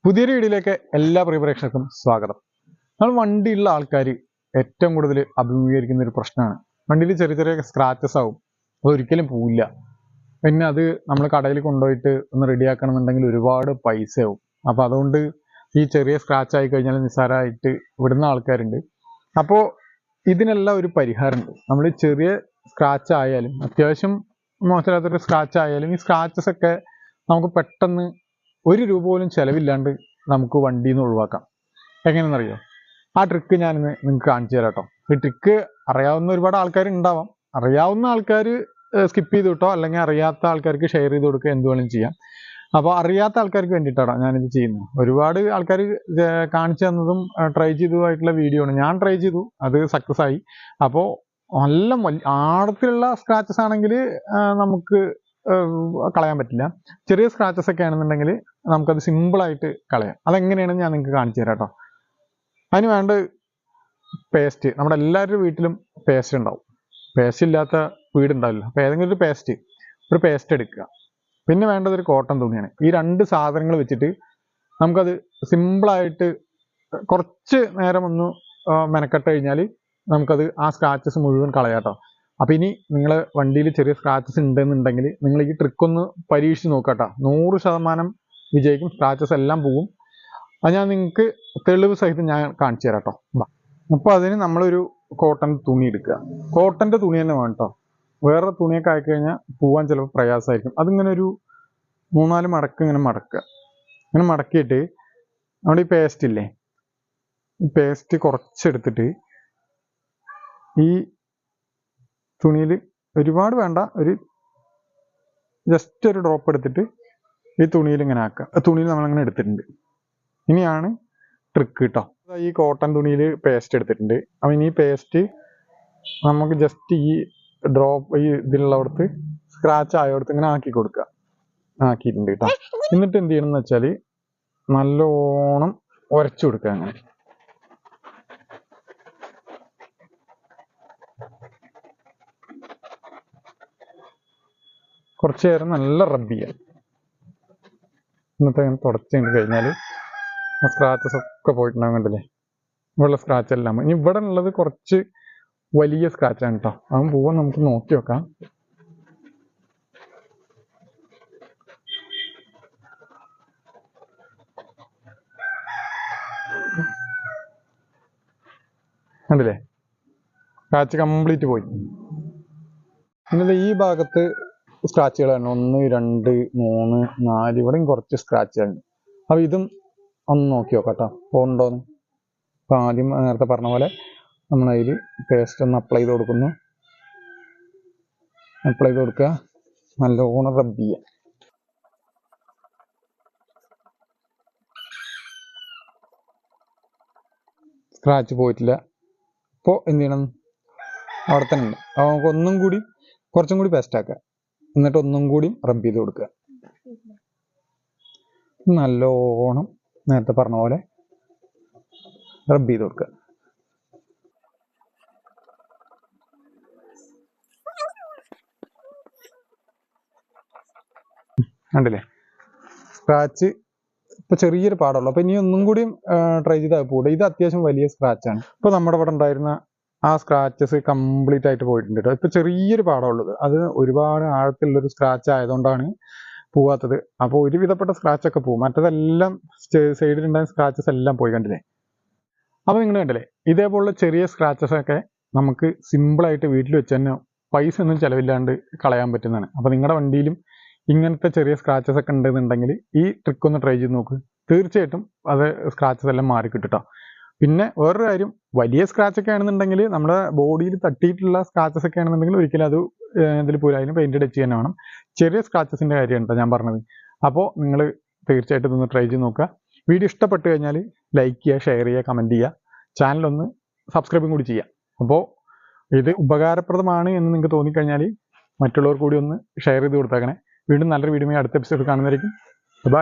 പുതിയൊരു വീഡിയോയിലേക്ക് എല്ലാ പ്രിയ പ്രേക്ഷകർക്കും സ്വാഗതം. നമ്മൾ വണ്ടിയുള്ള ആൾക്കാർ ഏറ്റവും കൂടുതൽ അഭിമുഖീകരിക്കുന്ന ഒരു പ്രശ്നമാണ്. വണ്ടിയിൽ ചെറിയ ചെറിയ സ്ക്രാച്ചസ് ആവും, അതൊരിക്കലും പോവില്ല. പിന്നെ അത് നമ്മൾ കടയിൽ കൊണ്ടുപോയിട്ട് ഒന്ന് റെഡിയാക്കണം എന്നുണ്ടെങ്കിൽ ഒരുപാട് പൈസയാവും. അപ്പോൾ അതുകൊണ്ട് ഈ ചെറിയ സ്ക്രാച്ച് ആയി കഴിഞ്ഞാൽ നിസ്സാരമായിട്ട് വിടുന്ന ആൾക്കാരുണ്ട്. അപ്പോൾ ഇതിനെല്ലാം ഒരു പരിഹാരമുണ്ട്. നമ്മൾ ചെറിയ സ്ക്രാച്ച് ആയാലും അത്യാവശ്യം മോശമില്ലാത്തൊരു സ്ക്രാച്ച് ആയാലും ഈ സ്ക്രാച്ചസ് ഒക്കെ നമുക്ക് പെട്ടെന്ന് 1 രൂപ പോലും ചിലവില്ലാണ്ട് നമുക്ക് വണ്ടിയിൽ നിന്ന് ഒഴിവാക്കാം. എങ്ങനെയെന്നറിയോ? ആ ട്രിക്ക് ഞാനിന്ന് നിങ്ങൾക്ക് കാണിച്ചു തരാം കേട്ടോ. ഈ ട്രിക്ക് അറിയാവുന്ന ഒരുപാട് ആൾക്കാർ ഉണ്ടാവാം. അറിയാവുന്ന ആൾക്കാർ സ്കിപ്പ് ചെയ്ത് കിട്ടോ, അല്ലെങ്കിൽ അറിയാത്ത ആൾക്കാർക്ക് ഷെയർ ചെയ്ത് കൊടുക്കുക, എന്ത് വേണമെങ്കിലും ചെയ്യാം. അപ്പോൾ അറിയാത്ത ആൾക്കാർക്ക് വേണ്ടിയിട്ടാണ് ഞാനിത് ചെയ്യുന്നത്. ഒരുപാട് ആൾക്കാർ കാണിച്ചു തന്നതും ട്രൈ ചെയ്തതുമായിട്ടുള്ള വീഡിയോ ആണ്. ഞാൻ ട്രൈ ചെയ്തു, അത് സക്സസ് ആയി. അപ്പോൾ നല്ല ആഴത്തിലുള്ള സ്ക്രാച്ചസ് ആണെങ്കിൽ നമുക്ക് കളയാൻ പറ്റില്ല. ചെറിയ സ്ക്രാച്ചസ് ഒക്കെ ആണെന്നുണ്ടെങ്കിൽ നമുക്കത് സിമ്പിളായിട്ട് കളയാം. അതെങ്ങനെയാണെന്ന് ഞാൻ നിങ്ങൾക്ക് കാണിച്ചു തരാം കേട്ടോ. അതിന് വേണ്ട പേസ്റ്റ്, നമ്മുടെ എല്ലാവരുടെ വീട്ടിലും പേസ്റ്റ് ഉണ്ടാവും. പേസ്റ്റ് ഇല്ലാത്ത വീടുണ്ടാവില്ല. അപ്പോൾ ഏതെങ്കിലും ഒരു പേസ്റ്റ് എടുക്കുക. പിന്നെ വേണ്ടത് ഒരു കോട്ടൺ തുണിയാണ്. ഈ 2 സാധനങ്ങൾ വെച്ചിട്ട് നമുക്കത് സിമ്പിളായിട്ട് കുറച്ച് നേരം ഒന്ന് മെനക്കെട്ട് കഴിഞ്ഞാൽ നമുക്കത് ആ സ്ക്രാച്ചസ് മുഴുവൻ കളയാം കേട്ടോ. അപ്പോൾ ഇനി നിങ്ങൾ വണ്ടിയിൽ ചെറിയ സ്ക്രാച്ചസ് ഉണ്ടെന്നുണ്ടെങ്കിൽ നിങ്ങൾ ഈ ട്രിക്കൊന്ന് പരീക്ഷിച്ച് നോക്കട്ടോ. 100% വിജയിക്കും. സ്ക്രാച്ചസ് എല്ലാം പോകും. അത് ഞാൻ നിങ്ങൾക്ക് തെളിവ് സഹിതം ഞാൻ കാണിച്ചു തരാം കേട്ടോ. അപ്പോൾ അതിന് നമ്മളൊരു കോട്ടൺ തുണി എടുക്കുക. കോട്ടൻ്റെ തുണി തന്നെ വേണം കേട്ടോ. വേറെ തുണിയൊക്കെ ആയിക്കഴിഞ്ഞാൽ പോകാൻ ചിലപ്പോൾ പ്രയാസമായിരിക്കും. അതിങ്ങനെ ഒരു 3-4 മടക്ക് ഇങ്ങനെ മടക്കുക. ഇങ്ങനെ മടക്കിയിട്ട് നമ്മുടെ ഈ പേസ്റ്റ് ഇല്ലേ, ഈ പേസ്റ്റ് കുറച്ചെടുത്തിട്ട് ഈ തുണിയിൽ ഒരുപാട് വേണ്ട, ജസ്റ്റ് ഒരു ഡ്രോപ്പ് എടുത്തിട്ട് ഈ തുണിയിൽ ഇങ്ങനെ ആക്കുക. തുണിയിൽ നമ്മളങ്ങനെ എടുത്തിട്ടുണ്ട്. ഇനിയാണ് ട്രിക്ക് കേട്ടോ. ഈ കോട്ടൺ തുണിയിൽ പേസ്റ്റ് എടുത്തിട്ടുണ്ട്. അപ്പം ഇനി ഈ പേസ്റ്റ് നമുക്ക് ജസ്റ്റ് ഈ ഡ്രോപ്പ് ഈ ഇതിലുള്ളവിടത്ത് സ്ക്രാച്ച് ആയവിടത്ത് ഇങ്ങനെ ആക്കി കൊടുക്കുക. ആക്കിയിട്ടുണ്ട് കേട്ടോ. എന്നിട്ട് എന്ത് ചെയ്യണം എന്ന് വെച്ചാൽ നല്ലോണം ഉരച്ചു കൊടുക്കുക. അങ്ങനെ കുറച്ച് നേരം നല്ല റബ്ബ് ചെയ്യാം. എന്നിട്ട് തുടച്ച് കഴിഞ്ഞാൽ സ്ക്രാച്ചസ് ഒക്കെ പോയിട്ടുണ്ടാകും. കണ്ടില്ലേ, ഇവിടെയുള്ള സ്ക്രാച്ച് എല്ലാം. ഇനി ഇവിടെ ഉള്ളത് കുറച്ച് വലിയ സ്ക്രാച്ചാണ് കേട്ടോ. അവൻ പോവാൻ നമുക്ക് നോക്കി വെക്കാം. കണ്ടില്ലേ, സ്ക്രാച്ച് കംപ്ലീറ്റ് പോയി. പിന്നെ ഈ ഭാഗത്ത് സ്ക്രാച്ചുകളാണ് 1, 2, 3, 4. ഇവിടെയും കുറച്ച് സ്ക്രാച്ചുകളുണ്ട്. അപ്പോൾ ഇതും ഒന്ന് നോക്കി നോക്കാം കേട്ടോ, പോകണ്ടോന്ന്. അപ്പോൾ ആദ്യം നേരത്തെ പറഞ്ഞ പോലെ നമ്മളതിൽ പേസ്റ്റ് ഒന്ന് അപ്ലൈ ചെയ്ത് കൊടുക്കുന്നു. അപ്ലൈ ചെയ്ത് കൊടുക്കുക, നല്ലോണം റബ്ബ് ചെയ്യുക. സ്ക്രാച്ച് പോയിട്ടില്ല. ഇപ്പോൾ എന്ത് ചെയ്യണം, അവിടെ തന്നെ ഉണ്ട്. അപ്പോൾ നമുക്ക് കുറച്ചും കൂടി പേസ്റ്റ് ആക്കുക. എന്നിട്ട് ഒന്നും കൂടി റബ്ബ് ചെയ്ത് കൊടുക്കുക. നല്ലോണം നേരത്തെ പറഞ്ഞ പോലെ റബ്ബ് ചെയ്ത് കൊടുക്കുക. കണ്ടില്ലേ, സ്ക്രാച്ച് ഇപ്പൊ ചെറിയൊരു പാടുള്ളൂ. അപ്പൊ ഇനി ഒന്നും കൂടി ട്രൈ ചെയ്താൽ പോട്ടെ. ഇത് അത്യാവശ്യം വലിയ സ്ക്രാച്ചാണ്. ഇപ്പൊ നമ്മുടെ ഇവിടെ ഉണ്ടായിരുന്ന ആ സ്ക്രാച്ചസ് കംപ്ലീറ്റ് ആയിട്ട് പോയിട്ടുണ്ട് കേട്ടോ. ഇപ്പൊ ചെറിയൊരു പാടമുള്ളത്, അത് ഒരുപാട് ആഴത്തിലുള്ളൊരു സ്ക്രാച്ച് ആയതുകൊണ്ടാണ് പോവാത്തത്. അപ്പോൾ ഒരുവിധപ്പെട്ട സ്ക്രാച്ച് ഒക്കെ പോകും. മറ്റതെല്ലാം സൈഡിലുണ്ടായ സ്ക്രാച്ചസ് എല്ലാം പോയി. കണ്ടില്ലേ. അപ്പോൾ നിങ്ങൾ കണ്ടില്ലേ, ഇതേപോലുള്ള ചെറിയ സ്ക്രാച്ചസ് ഒക്കെ നമുക്ക് സിമ്പിളായിട്ട് വീട്ടിൽ വെച്ച് തന്നെ പൈസ ഒന്നും ചിലവില്ലാണ്ട് കളയാൻ പറ്റുന്നതാണ്. അപ്പോൾ നിങ്ങളുടെ വണ്ടിയിലും ഇങ്ങനത്തെ ചെറിയ സ്ക്രാച്ചസ് ഒക്കെ ഉണ്ടെന്നുണ്ടെങ്കിൽ ഈ ട്രിക്ക് ഒന്ന് ട്രൈ ചെയ്ത് നോക്ക്. തീർച്ചയായിട്ടും അത് സ്ക്രാച്ചസ് എല്ലാം മാറി കിട്ടും. പിന്നെ വേറൊരു കാര്യം, വലിയ സ്ക്രാച്ച് ഒക്കെ ആണെന്നുണ്ടെങ്കിൽ നമ്മുടെ ബോഡിയിൽ തട്ടിയിട്ടുള്ള സ്ക്രാച്ചസ് ഒക്കെ ആണെന്നുണ്ടെങ്കിൽ ഒരിക്കലും അത് ഇതിൽ പോലും പെയിന്റ് അടിച്ച് തന്നെ വേണം. ചെറിയ സ്ക്രാച്ചസിൻ്റെ കാര്യമാണ് ഞാൻ പറഞ്ഞത്. അപ്പോൾ നിങ്ങൾ തീർച്ചയായിട്ടും ഇതൊന്ന് ട്രൈ ചെയ്ത് നോക്കുക. വീഡിയോ ഇഷ്ടപ്പെട്ട് കഴിഞ്ഞാൽ ലൈക്ക് ചെയ്യുക, ഷെയർ ചെയ്യുക, കമൻറ്റ് ചെയ്യുക, ചാനലൊന്ന് സബ്സ്ക്രൈബും കൂടി ചെയ്യുക. അപ്പോൾ ഇത് ഉപകാരപ്രദമാണ് എന്ന് നിങ്ങൾക്ക് തോന്നിക്കഴിഞ്ഞാൽ മറ്റുള്ളവർ കൂടി ഒന്ന് ഷെയർ ചെയ്ത് കൊടുത്തേക്കണേ. വീണ്ടും നല്ലൊരു വീഡിയോ അടുത്ത എപ്പിസോഡ് കാണുന്നതായിരിക്കും.